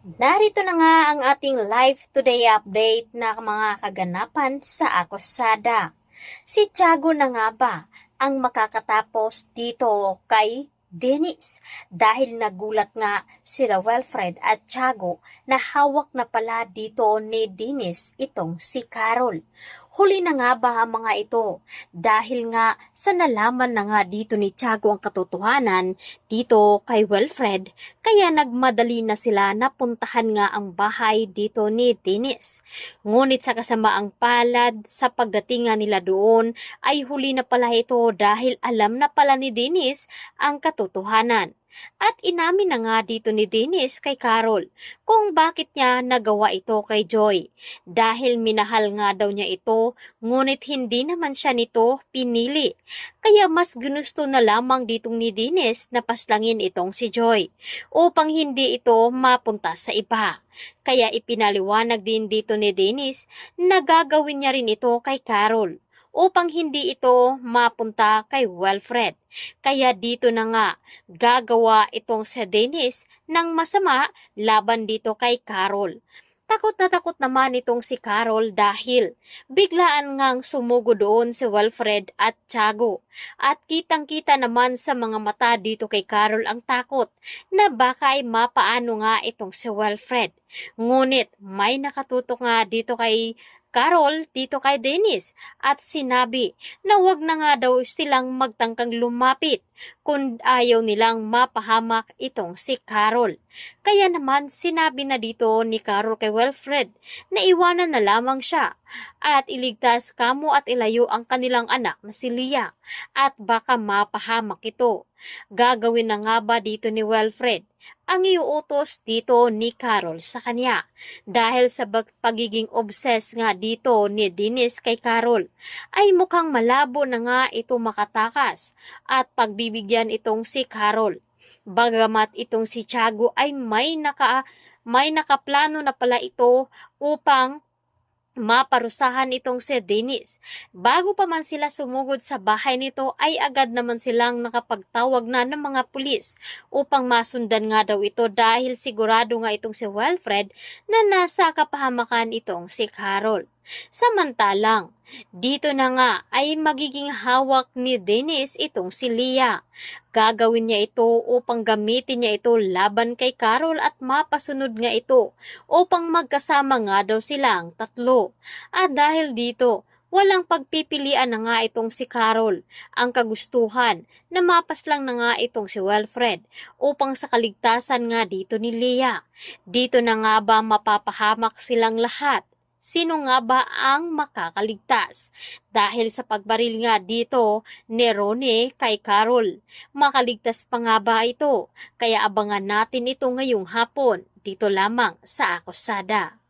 Narito na nga ang ating live today update na mga kaganapan sa Akosada. Si Tiago na nga ba ang makakatapos dito kay Dennis dahil nagulat nga sila Wilfred at Tiago na hawak na pala dito ni Dennis itong si Carol. Huli na nga ba ang mga ito dahil nga sa nalaman na nga dito ni Tiago ang katotohanan dito kay Wilfred, kaya nagmadali na sila na puntahan nga ang bahay dito ni Dennis. Ngunit sa kasamaang palad sa pagdating nga nila doon ay huli na pala ito dahil alam na pala ni Dennis ang katotohanan. At inamin na nga dito ni Dennis kay Carol kung bakit niya nagawa ito kay Joy. Dahil minahal nga daw niya ito, ngunit hindi naman siya nito pinili. Kaya mas ginusto na lamang ditong ni Dennis na paslangin itong si Joy upang hindi ito mapunta sa iba. Kaya ipinaliwanag din dito ni Dennis na gagawin niya rin ito kay Carol upang hindi ito mapunta kay Wilfred. Kaya dito na nga gagawa itong si Dennis ng masama laban dito kay Carol. Takot naman itong si Carol dahil biglaan ngang sumugo doon si Wilfred at Tiago. At kitang-kita naman sa mga mata dito kay Carol ang takot na baka ay mapaano nga itong si Wilfred. Ngunit may nakatutok nga dito kay Carol dito kay Dennis at sinabi na wag na nga daw silang magtangkang lumapit kung ayaw nilang mapahamak itong si Carol. Kaya naman sinabi na dito ni Carol kay Wilfred na iwanan na lamang siya at iligtas kamo at ilayo ang kanilang anak na si Leah at baka mapahamak ito. Gagawin na nga ba dito ni Wilfred ang iuutos dito ni Carol sa kanya dahil sa pagiging obsessed nga dito ni Dennis kay Carol ay mukhang malabo na nga ito makatakas at pagbibigyan itong si Carol. Bagamat itong si Tiago ay may nakaplano na pala ito upang maparusahan itong si Dennis. Bago pa man sila sumugod sa bahay nito ay agad naman silang nakapagtawag na ng mga pulis upang masundan nga daw ito dahil sigurado nga itong si Wilfred na nasa kapahamakan itong si Carol. Samantalang, dito na nga ay magiging hawak ni Dennis itong si Leah. Gagawin niya ito upang gamitin niya ito laban kay Carol at mapasunod nga ito upang magkasama nga daw silang tatlo. At dahil dito, walang pagpipilian na nga itong si Carol. Ang kagustuhan na mapaslang na nga itong si Wilfred upang sa kaligtasan nga dito ni Leah. Dito na nga ba mapapahamak silang lahat? Sino nga ba ang makakaligtas? Dahil sa pagbaril nga dito ni Ronnie kay Carol, makaligtas pa nga ba ito? Kaya abangan natin ito ngayong hapon dito lamang sa Akosada.